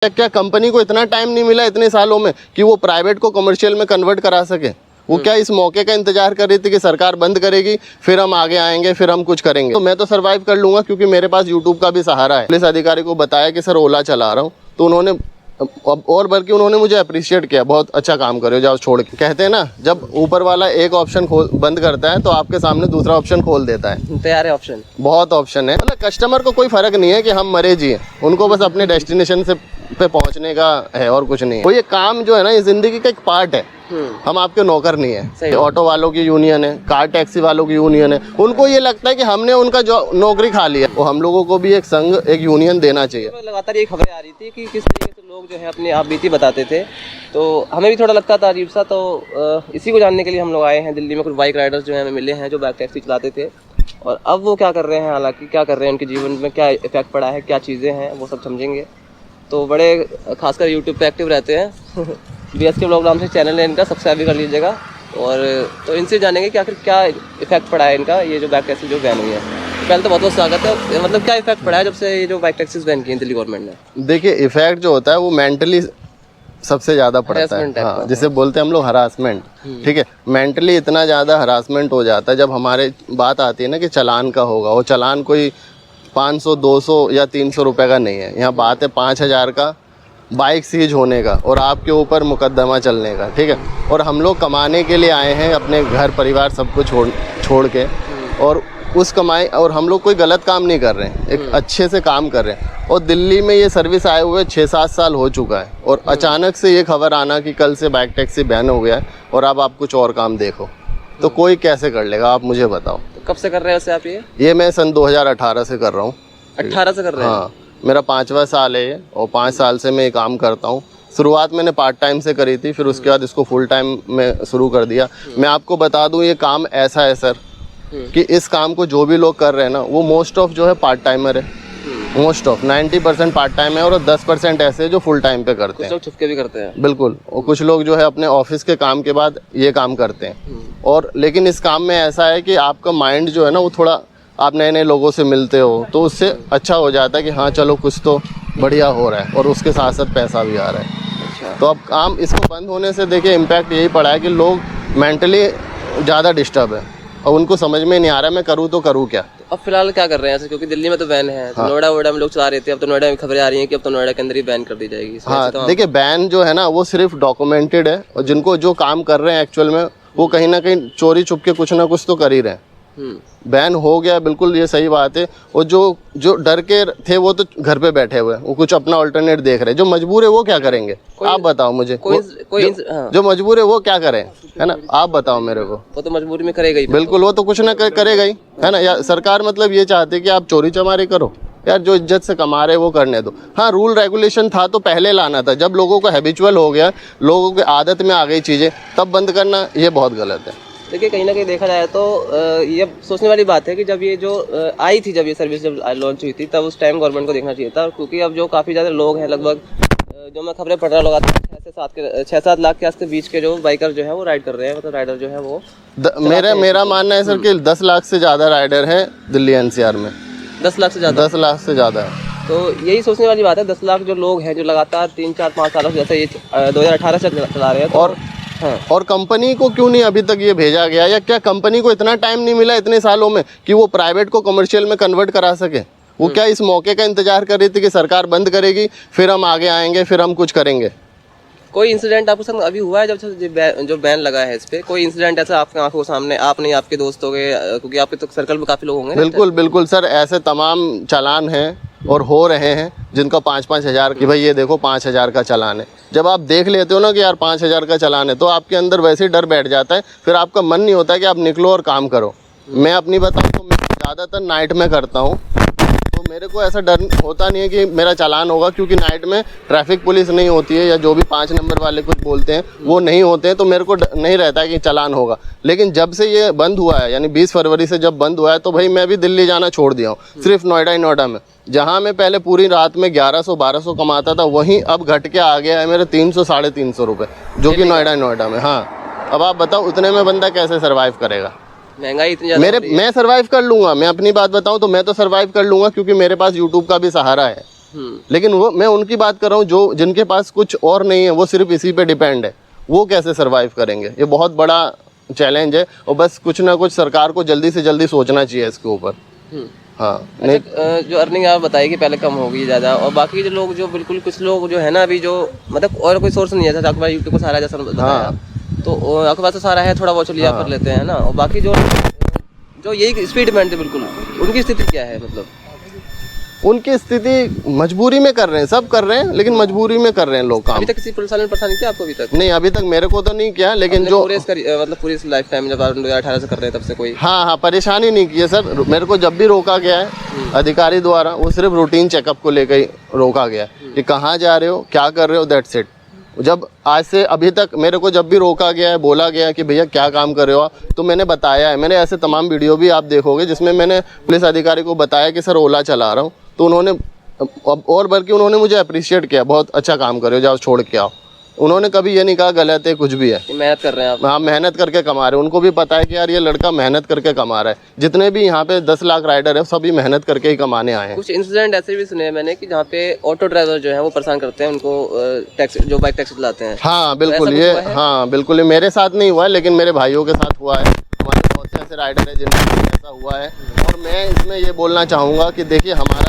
क्या कंपनी को इतना टाइम नहीं मिला इतने सालों में कि वो प्राइवेट को कमर्शियल में कन्वर्ट करा सके? वो क्या इस मौके का इंतजार कर रही थी कि सरकार बंद करेगी फिर हम आगे आएंगे फिर हम कुछ करेंगे? तो मैं तो सरवाइव कर लूंगा क्योंकि मेरे पास यूट्यूब का भी सहारा है। पुलिस अधिकारी को बताया कि सर ओला चला रहा हूँ, तो उन्होंने और बल्कि उन्होंने मुझे अप्रिशिएट किया, बहुत अच्छा काम करो, जाओ छोड़ के। कहते हैं ना, जब ऊपर वाला एक ऑप्शन बंद करता है तो आपके सामने दूसरा ऑप्शन खोल देता है। तैयार है ऑप्शन, बहुत ऑप्शन है। मतलब कस्टमर को कोई फर्क नहीं है कि हम मरे जिए, उनको बस अपने डेस्टिनेशन से पे पहुंचने का है और कुछ नहीं है। तो ये काम जो है ना, ये जिंदगी का एक पार्ट है। हम आपके नौकर नहीं है। ऑटो वालों की यूनियन है, कार टैक्सी वालों की यूनियन है, उनको ये लगता है कि हमने उनका जो नौकरी खा लिया। वो हम लोगों को भी एक संघ, एक यूनियन देना चाहिए। लगातार ये खबरें आ रही थी कि किस तरीके से लोग जो है अपनी आप बीती बताते थे, तो हमें भी थोड़ा लगता था अजीब सा। तो इसी को जानने के लिए हम लोग आए हैं। दिल्ली में कुछ बाइक राइडर्स जो है हमें मिले हैं जो बाइक टैक्सी चलाते थे, और अब वो क्या कर रहे हैं, हालांकि क्या कर रहे हैं, उनके जीवन में क्या इफेक्ट पड़ा है, क्या चीज़ें हैं, वो सब समझेंगे। तो बड़े खासकर यूट्यूब पे एक्टिव रहते हैं। BSK व्लॉग नाम से चैनल है इनका, सब्सक्राइब कर लीजिएगा। और तो इनसे जानेंगे कि आखिर क्या इफेक्ट पड़ा है इनका, ये जो बाइक टैक्सी जो बैन हुई है। पहले तो बहुत बहुत स्वागत है। मतलब क्या इफेक्ट पड़ा है जब से ये जो बाइक टैक्सीज बैन की है दिल्ली गवर्नमेंट ने? देखिए, इफेक्ट जो होता है वो मेंटली सबसे ज्यादा पड़ता है। हाँ, जिसे बोलते हैं हम लोग हरासमेंट। ठीक है, मेंटली इतना ज्यादा हरासमेंट हो जाता है जब हमारे बात आती है ना कि चालान का होगा। वो चालान कोई 500, 200 या 300 रुपए का नहीं है। यहाँ बात है 5000 का बाइक सीज होने का और आपके ऊपर मुकदमा चलने का। ठीक है, और हम लोग कमाने के लिए आए हैं, अपने घर परिवार सबको छोड़ के, और उस कमाई, और हम लोग कोई गलत काम नहीं कर रहे हैं, एक अच्छे से काम कर रहे हैं। और दिल्ली में ये सर्विस आए हुए 6-7 साल हो चुका है, और अचानक से ये खबर आना कि कल से बाइक टैक्सी बैन हो गया है और अब आप कुछ और काम देखो, तो कोई कैसे कर लेगा? आप मुझे बताओ। तो कब से कर रहे हैं वैसे आप ये? मैं सन 2018 से कर रहा हूँ। 18 से कर रहे हैं? हाँ, मेरा 5वां साल है ये, और 5 साल से मैं ये काम करता हूँ। शुरुआत मैंने पार्ट टाइम से करी थी, फिर उसके बाद इसको फुल टाइम में शुरू कर दिया। मैं आपको बता दूँ, ये काम ऐसा है सर कि इस काम को जो भी लोग कर रहे हैं ना, वो मोस्ट ऑफ जो है पार्ट टाइमर है। मोस्ट ऑफ 90% पार्ट टाइम है, और 10% ऐसे जो फुल टाइम पे करते हैं। कुछ लोग छुपके भी करते हैं। बिल्कुल, और कुछ लोग जो है अपने ऑफिस के काम के बाद ये काम करते हैं। और लेकिन इस काम में ऐसा है कि आपका माइंड जो है ना, वो थोड़ा, आप नए नए लोगों से मिलते हो तो उससे अच्छा हो जाता है कि हाँ चलो कुछ तो बढ़िया हो रहा है, और उसके साथ साथ पैसा भी आ रहा है। अच्छा। तो अब काम इसको बंद होने से देखिए इम्पैक्ट यही पड़ा है कि लोग मेंटली ज़्यादा डिस्टर्ब है, और उनको समझ में नहीं आ रहा मैं करूँ तो करूँ क्या। अब फिलहाल क्या कर रहे हैं ऐसे, क्योंकि दिल्ली में तो बैन है। तो नोएडा में लोग चला रहे थे, अब तो नोएडा में खबरें आ रही हैं कि अब तो नोएडा के अंदर ही बैन कर दी जाएगी। हाँ, देखिए, बैन जो है ना वो सिर्फ डॉक्यूमेंटेड है, और जिनको जो काम कर रहे हैं एक्चुअल में वो कहीं ना कहीं चोरी छुप के कुछ ना कुछ तो कर ही रहे हैं। बैन हो गया, बिल्कुल ये सही बात है। और जो डर के थे वो तो घर पे बैठे हुए हैं, वो कुछ अपना अल्टरनेट देख रहे हैं। जो मजबूर है वो क्या करेंगे? आप बताओ मुझे। जो मजबूर है वो क्या करें, है ना? आप बताओ मेरे को। वो तो मजबूरी में करेगा ही। बिल्कुल, वो तो कुछ ना करेगा ही, है ना? या सरकार मतलब ये चाहती है कि आप चोरी चमारी करो? यार, जो इज्जत से कमा रहे वो करने दो। हाँ, रूल रेगुलेशन था तो पहले लाना था, जब लोगों को हैबिचुअल हो गया, लोगों की आदत में आ गई चीज़ें, तब बंद करना ये बहुत गलत है। देखिए, कहीं ना कहीं देखा जाए तो ये सोचने वाली बात है कि जब ये जो आई थी, जब ये सर्विस जब लॉन्च हुई थी, तब उस टाइम गवर्नमेंट को देखना चाहिए था। क्योंकि अब जो काफ़ी ज़्यादा लोग हैं, लगभग जो मैं खबरें पढ़ रहा लोग 6-7 लाख के आस बीच के जो बाइकर जो है वो राइड कर रहे हैं, मतलब राइडर जो है वो मेरा मानना है सर कि 10 लाख से ज़्यादा राइडर है दिल्ली NCR में। 10 लाख से ज़्यादा? 10 लाख से ज़्यादा है। तो यही सोचने वाली बात है। 10 लाख जो लोग हैं जो लगातार 3-4-5 सालों से, जैसे ये 2018 से चला रहे हैं, तो और कंपनी को क्यों नहीं अभी तक ये भेजा गया, या क्या कंपनी को इतना टाइम नहीं मिला इतने सालों में कि वो प्राइवेट को कमर्शियल में कन्वर्ट करा सके? वो क्या इस मौके का इंतजार कर रही थी कि सरकार बंद करेगी फिर हम आगे आएंगे फिर हम कुछ करेंगे? कोई इंसिडेंट आपको संग अभी हुआ है जब से जो बैन लगा है इस पे? कोई इंसिडेंट ऐसा आपके आंखों के सामने, आप नहीं, आपके दोस्तों के, क्योंकि आपके तो सर्कल में काफ़ी लोग होंगे? बिल्कुल सर, ऐसे तमाम चालान हैं और हो रहे हैं जिनका 5-5 हज़ार की, भाई ये देखो 5 हज़ार का चालान है। जब आप देख लेते हो ना कि यार 5 हज़ार का चालान है, तो आपके अंदर वैसे ही डर बैठ जाता है, फिर आपका मन नहीं होता कि आप निकलो और काम करो। मैं अपनी बताऊँ तो मैं ज़्यादातर नाइट में करता हूँ, तो मेरे को ऐसा डर होता नहीं है कि मेरा चालान होगा, क्योंकि नाइट में ट्रैफिक पुलिस नहीं होती है, या जो भी 5 नंबर वाले कुछ बोलते हैं वो नहीं होते हैं, तो मेरे को नहीं रहता है कि चालान होगा। लेकिन जब से ये बंद हुआ है, यानी 20 फरवरी से जब बंद हुआ है, तो भाई मैं भी दिल्ली जाना छोड़ दिया हूँ। सिर्फ नोएडा में, जहाँ मैं पहले पूरी रात में 1100-1200 कमाता था, वहीं अब घट के आ गया है मेरे 300-350 रुपये, जो कि नोएडा में। हाँ, अब आप बताओ उतने में बंदा कैसे सर्वाइव करेगा? महंगाई इतनी ज़्यादा मैं सर्वाइव कर लूंगा। मैं अपनी बात बताऊं तो मैं तो सर्वाइव कर लूंगा, क्योंकि मेरे पास यूट्यूब का भी सहारा है। लेकिन वो मैं उनकी बात कर रहा हूँ जो जिनके पास कुछ और नहीं है, वो सिर्फ इसी पे डिपेंड है, वो कैसे सरवाइव करेंगे? ये बहुत बड़ा चैलेंज है और बस कुछ ना कुछ सरकार को जल्दी से जल्दी सोचना चाहिए इसके ऊपर। हाँ अच्छा, जो अर्निंग आप बताइए कि पहले कम होगी ज़्यादा, और बाकी जो लोग जो बिल्कुल कुछ लोग जो है ना अभी जो मतलब और कोई सोर्स नहीं है, जैसे आपके पास यूट्यूब को सारा जैसा बताया, तो आपके पास तो सारा है, थोड़ा बहुत चलिए आप कर लेते हैं ना, और बाकी जो यही स्पीड मैन थे बिल्कुल, उनकी स्थिति क्या है? मतलब उनकी स्थिति मजबूरी में कर रहे हैं, सब कर रहे हैं, लेकिन मजबूरी में कर रहे हैं लोग काम। अभी तक किसी पुलिस वाले ने परेशान किया आपको? अभी तक नहीं, अभी तक मेरे को तो नहीं किया, लेकिन जो मतलब पूरी लाइफ टाइम जब आप 2018 से कर रहे हैं तब से कोई हाँ परेशानी नहीं की है सर। मेरे को जब भी रोका गया है अधिकारी द्वारा, वो सिर्फ रूटीन चेकअप को लेकर ही रोका गया है कि कहाँ जा रहे हो, क्या कर रहे हो, दैट्स इट। जब आज से अभी तक मेरे को जब भी रोका गया है, बोला गया है कि भैया क्या काम कर रहे हो आप, तो मैंने बताया है। मैंने ऐसे तमाम वीडियो भी आप देखोगे जिसमें मैंने पुलिस अधिकारी को बताया कि सर ओला चला रहा हूँ, तो उन्होंने और बल्कि उन्होंने मुझे अप्रिशिएट किया, बहुत अच्छा काम कर रहे हो, जाओ छोड़ के आओ। उन्होंने कभी ये नहीं कहा गलत है कुछ भी है, मेहनत कर रहे हैं आप। हाँ मेहनत करके कमा रहे हैं, उनको भी पता है कि यार ये लड़का मेहनत करके कमा रहा है। जितने भी यहाँ पे 10 लाख राइडर है सभी मेहनत करके ही कमाने आए हैं। कुछ इंसिडेंट ऐसे भी सुने हैं मैंने कि जहाँ पे ऑटो ड्राइवर जो है वो परेशान करते हैं उनको, टैक्सी जो बाइक टैक्सी चलाते हैं। हाँ बिल्कुल, ये हाँ बिल्कुल, ये मेरे साथ नहीं हुआ है, लेकिन मेरे भाइयों के साथ हुआ है। हमारे बहुत से ऐसे राइडर है जिनके ऐसा हुआ है। और मैं इसमें ये बोलना चाहूँगा कि देखिए हमारे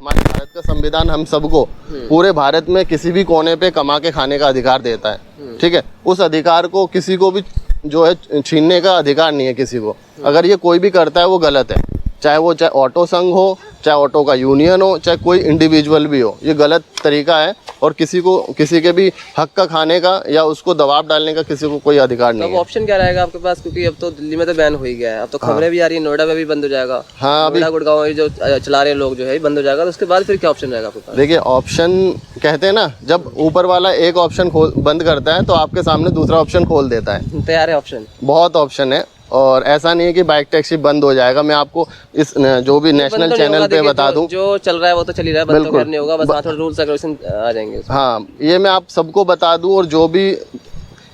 भारत का संविधान हम सबको पूरे भारत में किसी भी कोने पे कमा के खाने का अधिकार देता है, ठीक है। उस अधिकार को किसी को भी जो है छीनने का अधिकार नहीं है किसी को। अगर ये कोई भी करता है वो गलत है, चाहे ऑटो संघ हो, चाहे ऑटो का यूनियन हो, चाहे कोई इंडिविजुअल भी हो, ये गलत तरीका है। और किसी के भी हक का खाने का या उसको दबाव डालने का किसी को कोई अधिकार नहीं है। ऑप्शन क्या रहेगा आपके पास? क्योंकि अब तो दिल्ली में तो बैन हो ही गया है, अब तो खबरें भी आ रही है नोएडा में भी बंद हो जाएगा। हाँ, अभी गुड़गांव जो चला रहे लोग जो है बंद हो जाएगा, तो उसके बाद फिर क्या ऑप्शन रहेगा आपके पास? देखिए ऑप्शन कहते हैं ना, जब ऊपर वाला एक ऑप्शन बंद करता है तो आपके सामने दूसरा ऑप्शन खोल देता है। तैयार है ऑप्शन? बहुत ऑप्शन है, और ऐसा नहीं है कि बाइक टैक्सी बंद हो जाएगा। मैं आपको इस जो भी नेशनल चैनल पे बता दूं, जो चल रहा है वो तो चल ही रहा है, बंद तो नहीं होगा, बस थोड़ा रूल्स रेगुलेशन आ जाएंगे। हाँ, ये मैं आप सबको बता दूं। और जो भी,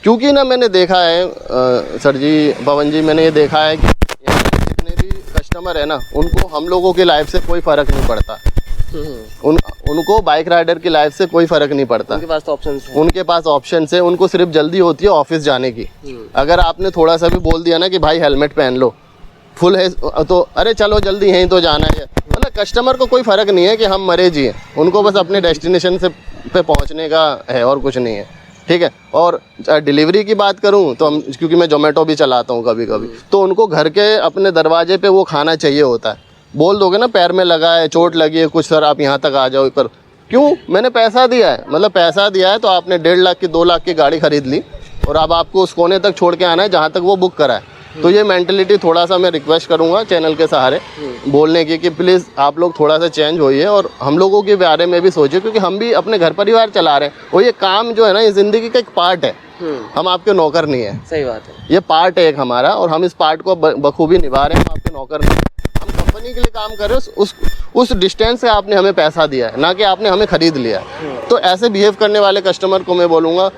क्योंकि ना मैंने देखा है सर जी, पवन जी, मैंने ये देखा है कि जितने भी कस्टमर है ना, उनको हम लोगों की लाइफ से कोई फर्क नहीं पड़ता। उनको बाइक राइडर की लाइफ से कोई फर्क नहीं पड़ता। उनके पास तो ऑप्शंस हैं। उनके पास ऑप्शंस है, उनको सिर्फ जल्दी होती है ऑफिस जाने की। अगर आपने थोड़ा सा भी बोल दिया ना कि भाई हेलमेट पहन लो, फुल है तो अरे चलो जल्दी यहीं तो जाना है, मतलब कस्टमर को कोई फर्क नहीं है कि हम मरे जिए, उनको बस अपने डेस्टिनेशन से पे पहुंचने का है और कुछ नहीं है, ठीक है। और डिलीवरी की बात करूं तो हम, क्योंकि मैं जोमेटो भी चलाता हूं कभी कभी, तो उनको घर के अपने दरवाजे पे वो खाना चाहिए होता है। बोल दोगे ना पैर में लगा है, चोट लगी है कुछ, सर आप यहाँ तक आ जाओ, पर क्यों? मैंने पैसा दिया है, मतलब पैसा दिया है तो आपने 1.5 लाख की 2 लाख की गाड़ी खरीद ली और अब आपको उस कोने तक छोड़ के आना है जहाँ तक वो बुक करा है। तो ये मेंटलिटी थोड़ा सा मैं रिक्वेस्ट करूँगा चैनल के सहारे बोलने की कि प्लीज़ आप लोग थोड़ा सा चेंज होइए और हम लोगों के बारे में भी सोचिए, क्योंकि हम भी अपने घर परिवार चला रहे हैं और ये काम जो है ना, ये ज़िंदगी का एक पार्ट है। हम आपके नौकर नहीं है। सही बात है, ये पार्ट है एक हमारा, और हम इस पार्ट को बखूबी निभा रहे हैं। हम आपके नौकर नहीं, हम कंपनी के लिए काम कर रहे हैं। उस डिस्टेंस से आपने हमें पैसा दिया है, ना कि आपने हमें खरीद लिया है। तो ऐसे बिहेव करने वाले कस्टमर को मैं बोलूँगा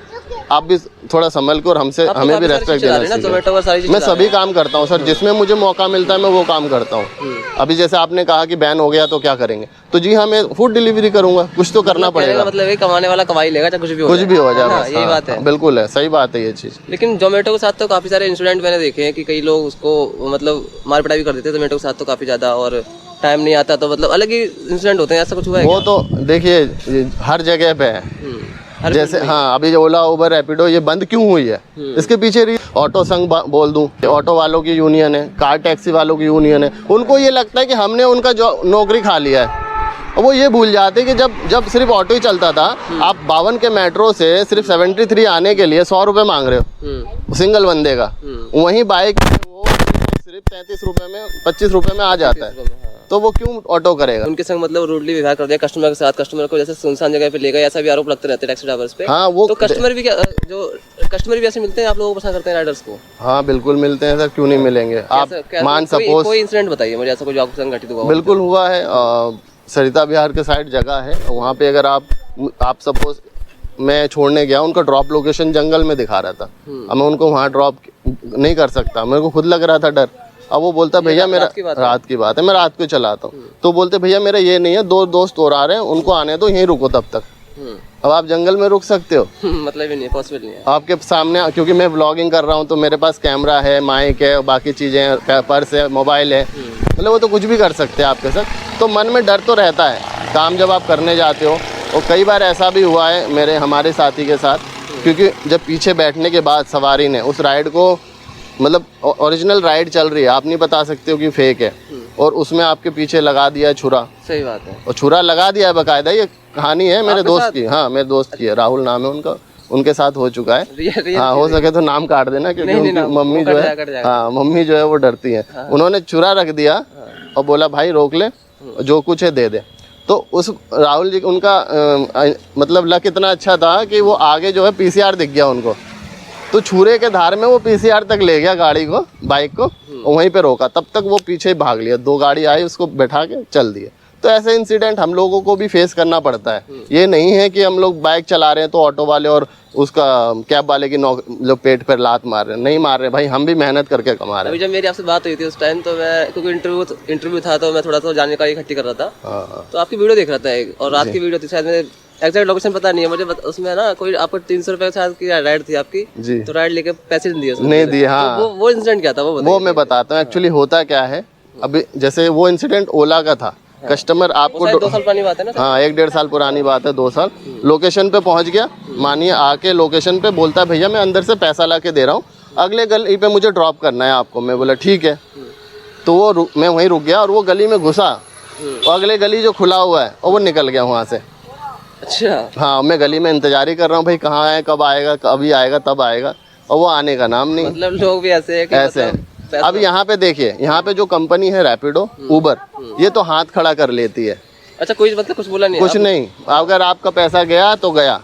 आप भी थोड़ा संभल के और हमें भी रेस्पेक्ट देना चाहिए। मैं सभी काम करता हूँ सर, जिसमें मुझे मौका मिलता है मैं वो काम करता हूँ। अभी जैसे आपने कहा कि बैन हो गया तो क्या करेंगे, तो जी हाँ, मैं फूड डिलीवरी करूँगा, कुछ तो करना पड़ेगा। मतलब कमाने वाला कमाई लेगा, चाहे कुछ भी हो जाए। यही बात है, बिल्कुल है, सही बात है ये चीज़। लेकिन जोमेटो के साथ तो काफ़ी सारे इंसिडेंट मैंने देखे हैं कि कई लोग उसको मतलब मार पिटाई भी कर देते हैं जोमेटो के साथ तो काफ़ी ज़्यादा, और टाइम नहीं आता तो मतलब अलग ही इंसिडेंट होते हैं। ऐसा कुछ हुआ है? वो तो देखिए हर जगह पे है। जैसे हाँ, अभी जो ओला, उबर, रैपिडो ये बंद क्यों हुई है, इसके पीछे ऑटो संघ बोल दूं, ऑटो वालों की यूनियन है, कार टैक्सी वालों की यूनियन है। उनको ये लगता है कि हमने उनका नौकरी खा लिया है, और वो ये भूल जाते हैं कि जब सिर्फ ऑटो ही चलता था, आप 52 के मेट्रो से सिर्फ 73 आने के लिए 100 रुपये मांग रहे हो सिंगल बंदे का। वहीं बाइक वो सिर्फ 33 रुपये में, 25 रुपये में आ जाता है, तो वो क्यों ऑटो करेगा? उनके संग मतलब रूडली व्यवहार कर दिया कस्टमर के साथ, कस्टमर को जैसे सुनसान जगह पे ले गए, ऐसा भी आरोप लगते रहते हैं टैक्सी ड्राइवर्स पे। हाँ, वो तो कस्टमर भी ऐसे मिलते हैं आप लोगों को पसंद करते हैं राइडर्स को? हाँ बिल्कुल मिलते हैं सर, क्यों नहीं मिलेंगे। आप मान सपोज कोई इंसिडेंट बताइए मुझे ऐसा, कोई आपके संग घटित हुआ? बिल्कुल हुआ है, सरिता बिहार के साइड जगह है, वहाँ पे अगर आप सपोज, मैं छोड़ने गया, उनका ड्रॉप लोकेशन जंगल में दिखा रहा था, अब मैं उनको वहाँ ड्रॉप नहीं कर सकता, मेरे को खुद लग रहा था डर, अब वो बोलता भैया मेरा रात की बात है, मैं रात को चलाता हूँ, तो बोलते भैया मेरा ये नहीं है, 2 दोस्त और आ रहे हैं, उनको आने दो, यहीं रुको तब तक। अब आप जंगल में रुक सकते हो? मतलब ही नहीं, पॉसिबल नहीं है आपके सामने, क्योंकि मैं व्लॉगिंग कर रहा हूँ तो मेरे पास कैमरा है, माइक है, बाकी चीज़ें, पर्स है, मोबाइल है, मतलब वो तो कुछ भी कर सकते हैं आपके साथ। तो मन में डर तो रहता है काम जब आप करने जाते हो। और कई बार ऐसा भी हुआ है हमारे साथी के साथ, क्योंकि जब पीछे बैठने के बाद सवारी ने उस राइड को, मतलब ओरिजिनल राइड चल रही है, आप नहीं बता सकते हो कि फेक है, और उसमें आपके पीछे लगा दिया है छुरा। सही बात है। और छुरा लगा दिया है बकायदा, ये कहानी है मेरे दोस्त की। हाँ, मेरे दोस्त की है, राहुल नाम है उनका, उनके साथ हो चुका है। हाँ, हो सके तो नाम काट देना, क्योंकि उनकी मम्मी जो है, हाँ मम्मी जो है वो डरती है। उन्होंने छुरा रख दिया और बोला भाई रोक ले, जो कुछ है दे दे। तो उस राहुल जी उनका मतलब लक इतना अच्छा था कि वो आगे जो है पीसीआर दिख गया उनको, तो छुरे के धार में वो पीसीआर तक ले गया गाड़ी को, बाइक को, वहीं पे रोका। तब तक वो पीछे ही भाग लिया, 2 गाड़ी आई उसको बैठा के चल दिए। तो ऐसे इंसिडेंट हम लोगों को भी फेस करना पड़ता है। ये नहीं है कि हम लोग बाइक चला रहे हैं तो ऑटो वाले और उसका कैब वाले की जो पेट पर लात मार रहे हैं, नहीं मार रहे भाई, हम भी मेहनत करके कमा रहे हैं। अभी जब मेरी आपसे बात हुई थी उस टाइम, तो मैं, क्योंकि इंटरव्यू था, तो मैं थोड़ा सा जानकारी इकट्ठी कर रहा था, तो आपकी वीडियो देख रहा था एक, और रात की वीडियो थी शायद, मेरे एग्जैक्ट लोकेशन पता नहीं है मुझे, उसमें ना कोई आपको 300 रुपए शायद की राइड थी आपकी जी, तो राइड लेके पैसे नहीं दिए। हाँ, तो वो इंसिडेंट क्या था वो मैं बताता हूँ। एक्चुअली होता क्या है, अभी जैसे वो इंसिडेंट ओला का था, कस्टमर आपको 2 साल पुरानी बात है ना? हाँ, 1-1.5 साल पुरानी बात है, 2 साल। लोकेशन पे पहुंच गया, मानिए आके लोकेशन पे बोलता भैया मैं अंदर से पैसा ला के दे रहा हूँ, अगले गली पे मुझे ड्रॉप करना है आपको। मैं बोला ठीक है, तो वो मैं वहीं रुक गया और वो गली में घुसा, और अगले गली जो खुला हुआ है और वो निकल गया वहाँ से। अच्छा। हाँ, मैं गली में इंतजार ही कर रहा हूँ भाई कहाँ है, कब आएगा, अभी आएगा तब आएगा, और वो आने का नाम नहीं। मतलब लोग भी ऐसे है कि ऐसे अब यहाँ पे देखिए, यहाँ पे जो कंपनी है रैपिडो, उबर, ये तो हाथ खड़ा कर लेती है। अच्छा, कोई मतलब कुछ बोला नहीं? कुछ नहीं, अगर आपका पैसा गया तो गया,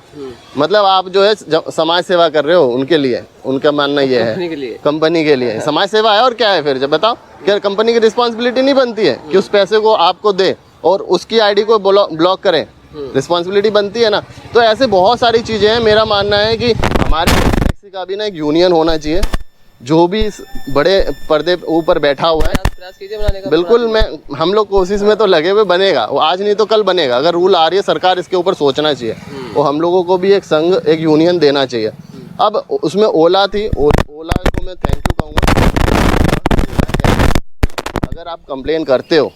मतलब आप जो है समाज सेवा कर रहे हो उनके लिए, उनका मानना ये है कंपनी के लिए समाज सेवा है। और क्या है फिर, जब बताओ, क्या कंपनी की रिस्पॉन्सिबिलिटी नहीं बनती है कि उस पैसे को आपको दे और उसकी आईडी को ब्लॉक करें? रिस्पॉन्सिबिलिटी बनती है ना। तो ऐसे बहुत सारी चीज़ें हैं। मेरा मानना है कि हमारे टैक्सी का भी ना एक यूनियन होना चाहिए, जो भी इस बड़े पर्दे ऊपर बैठा हुआ है। प्रयास कीजिए बनाने का। बिल्कुल, हम लोग कोशिश में तो लगे हुए, बनेगा वो, आज नहीं तो कल बनेगा। अगर रूल आ रही है, सरकार इसके ऊपर सोचना चाहिए, और हम लोगों को भी एक संघ, एक यूनियन देना चाहिए। अब उसमें ओला थी, ओला को मैं थैंक यू कहूँगा। अगर आप कंप्लेन करते हो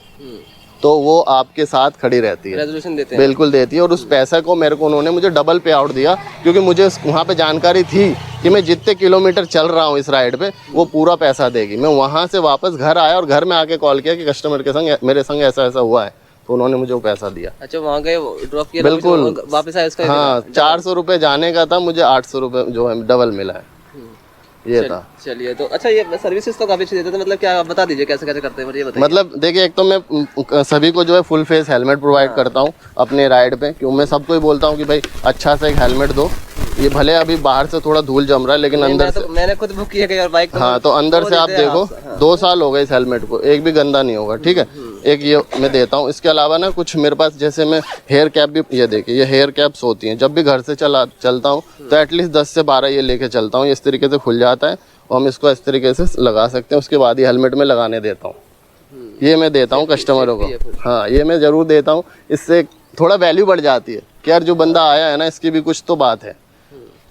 तो वो आपके साथ खड़ी रहती है, रेजोल्यूशन देते हैं, बिल्कुल देती है। और उस पैसे को मेरे को उन्होंने मुझे डबल पे आउट दिया, क्योंकि मुझे वहाँ पे जानकारी थी कि मैं जितने किलोमीटर चल रहा हूँ इस राइड पे, वो पूरा पैसा देगी। मैं वहाँ से वापस घर आया और घर में आके कॉल किया कि कस्टमर के संग, मेरे संग ऐसा ऐसा हुआ है, तो उन्होंने मुझे वो पैसा दिया। अच्छा, वहाँ गए, ड्रॉप किया, बिल्कुल वापस आया उसका? हाँ, 400 रुपये जाने का था, मुझे 800 रुपये जो है डबल मिला है, ये था। चलिए, तो अच्छा, ये सर्विसेज तो काफी अच्छी देते थे, मतलब क्या आप बता दीजिए कैसे कैसे करते हैं, मुझे बताइए। मतलब देखिए, एक तो मैं सभी को जो है फुल फेस हेलमेट प्रोवाइड करता हूँ अपने राइड पे, क्यों मैं सबको ही बोलता हूँ कि भाई अच्छा से एक हेलमेट दो। ये भले अभी बाहर से थोड़ा धूल जम रहा है, लेकिन अंदर से मैंने खुद बुक किया यार बाइक। हाँ, तो अंदर से आप देखो, 2 साल हो गए इस हेलमेट को, एक भी गंदा नहीं होगा, ठीक है। एक ये मैं देता हूँ। इसके अलावा ना कुछ मेरे पास, जैसे मैं हेयर कैप भी, ये देखिए, ये हेयर कैप्स होती हैं। जब भी घर से चलता हूँ तो एटलीस्ट 10 से 12 ये लेके चलता हूँ। इस तरीके से खुल जाता है और हम इसको इस तरीके से लगा सकते हैं। उसके बाद ही हेलमेट में लगाने देता हूँ। ये मैं देता हूँ कस्टमरों को। हाँ, ये मैं ज़रूर देता हूँ। इससे थोड़ा वैल्यू बढ़ जाती है कि यार जो बंदा आया है ना, इसकी भी कुछ तो बात है।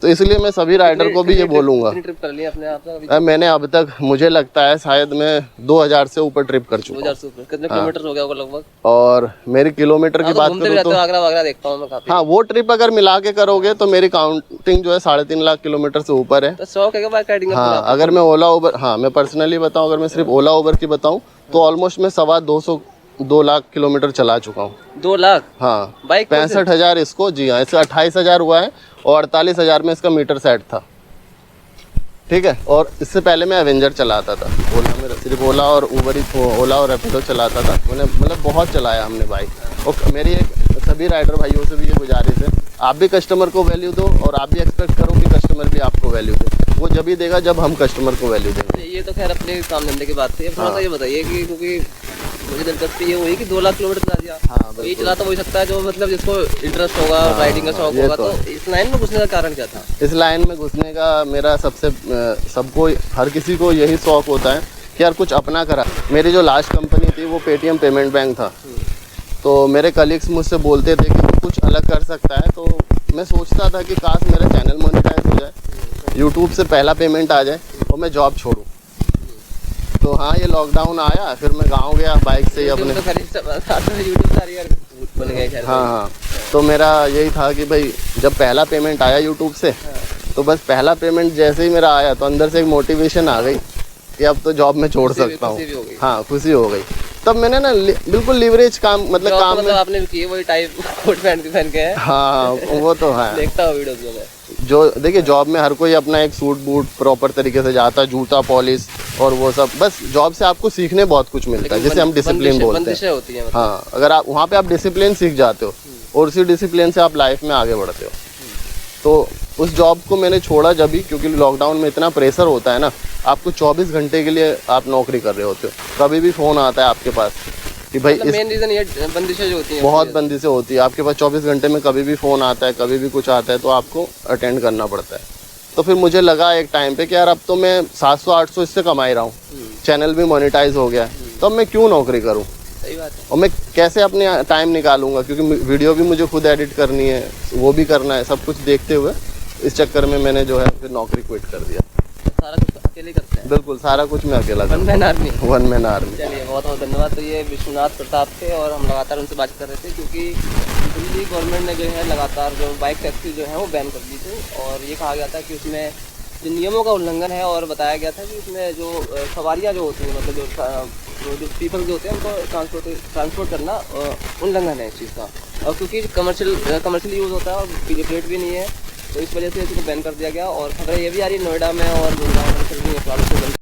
तो इसलिए मैं सभी राइडर को भी ये बोलूँगा। ट्रिप कर लिया अपने आप? मैंने अब तक, मुझे लगता है शायद मैं 2000 से ऊपर ट्रिप कर चुका हूँ। 2000 से ऊपर? कितने किलोमीटर हो गया होगा लगभग? और मेरी किलोमीटर की बात करूँ तो आगरा वगैरह देखता हूँ मैं काफी। हाँ, वो ट्रिप अगर मिला के करोगे तो मेरी काउंटिंग जो है 3.5 लाख किलोमीटर से ऊपर है। तो शौक है बाइक राइडिंग? हाँ, अगर मैं ओला उबर, हाँ मैं पर्सनली बताऊँ, अगर मैं सिर्फ ओला उबर की बताऊँ तो ऑलमोस्ट मैं 2 लाख किलोमीटर चला चुका हूँ। 2 लाख? हाँ, बाइक 65,000 इसको, जी हाँ, इसका 28,000 हुआ है और 48,000 में इसका मीटर सेट था, ठीक है। और इससे पहले मैं एवेंजर चलाता था, ओला में सिर्फ ओला और उबर ही, ओला और रैपिडो चलाता था मैंने, मतलब बहुत चलाया हमने बाइक। और मेरी एक सभी राइडर भाइयों से भी ये गुजारिश है, आप भी कस्टमर को वैल्यू दो और आप भी एक्सपेक्ट करो कि कस्टमर भी आपको वैल्यू दे। वो जब ही देगा जब हम कस्टमर को वैल्यू देंगे। ये तो खैर अपने काम धंधे की बात थी। थोड़ा सा ये बताइए कि, क्योंकि मुझे दिलचस्पी ये हुई कि 2 लाख किलोमीटर चला दिया। हाँ, ये चला तो हो सकता है जो मतलब जिसको इंटरेस्ट होगा, राइडिंग का शौक होगा। तो इस लाइन में घुसने का कारण क्या था? इस लाइन में घुसने का मेरा सबको, हर किसी को यही शौक होता है कि यार कुछ अपना करा। मेरी जो लास्ट कंपनी थी वो पेटीएम पेमेंट बैंक था, तो मेरे कलीग्स मुझसे बोलते थे कि तू कुछ अलग कर सकता है, तो मैं सोचता था कि काश मेरा चैनल मोनेटाइज हो जाए, यूट्यूब से पहला पेमेंट आ जाए और मैं जॉब छोड़ूं। तो हाँ, ये लॉकडाउन आया, फिर मैं गांव गया बाइक से ही अपने। हाँ हाँ, तो मेरा यही था कि भाई जब पहला पेमेंट आया यूट्यूब से, तो बस पहला पेमेंट जैसे ही मेरा आया तो अंदर से एक मोटिवेशन आ गई कि अब तो जॉब में छोड़ सकता हूँ। हाँ, खुशी हो गई। तब मैंने ना बिल्कुल लिवरेज काम, मतलब काम मतलब आपने भी किए वही टाइप कोट पैंट पहन के है। हाँ, वो तो है। देखता हूँ वीडियोस में। जो देखिए, जॉब में हर कोई अपना एक सूट बूट प्रॉपर तरीके से जाता है, जूता पॉलिश और वो सब। बस जॉब से आपको सीखने बहुत कुछ मिलता है, जिसे हम डिसिप्लिन बोलते हैं। होती है मतलब। हाँ, अगर आप वहाँ पे आप डिसिप्लिन सीख जाते हो और उसी डिसिप्लिन से आप लाइफ में आगे बढ़ते हो। तो उस जॉब को मैंने छोड़ा जब भी, क्योंकि लॉकडाउन में इतना प्रेशर होता है ना, आपको 24 घंटे के लिए आप नौकरी कर रहे होते हो, कभी भी फ़ोन आता है आपके पास कि भाई मतलब मेन रीज़न ये बंदिशें जो होती हैं, बहुत बंदिशें होती है आपके पास। 24 घंटे में कभी भी फ़ोन आता है, कभी भी कुछ आता है, तो आपको अटेंड करना पड़ता है। तो फिर मुझे लगा एक टाइम पे कि यार अब तो मैं 700-800 इससे कमा ही रहा हूँ, चैनल भी मोनेटाइज हो गया है, तो अब मैं क्यों नौकरी करूँ। सही बात है। और मैं कैसे अपने टाइम निकालूंगा, क्योंकि वीडियो भी मुझे खुद एडिट करनी है, वो भी करना है, सब कुछ देखते हुए इस चक्कर में मैंने जो है फिर नौकरी क्विट कर दिया। सारा कुछ अकेले करते हैं? बिल्कुल, सारा कुछ मैं अकेला one man army. One man army. चलिए, बहुत बहुत धन्यवाद। तो ये विश्वनाथ प्रताप थे और हम लगातार उनसे बात कर रहे थे, क्योंकि दिल्ली गवर्नमेंट ने जो है लगातार जो बाइक टैक्सी जो है वो बैन कर दी थी, और ये कहा गया था कि उसमें जो नियमों का उल्लंघन है, और बताया गया था कि उसमें जो सवारियाँ जो होती हैं, मतलब जो पीपल जो होते हैं उनको ट्रांसपोर्ट करना उल्लंघन है इस चीज़ का। और क्योंकि कमर्शियल यूज़ होता है और रेट भी नहीं है, तो इस वजह से इसको बैन कर दिया गया। और खबरें ये भी आ रही है नोएडा में और गुड़गांव में चल रही है।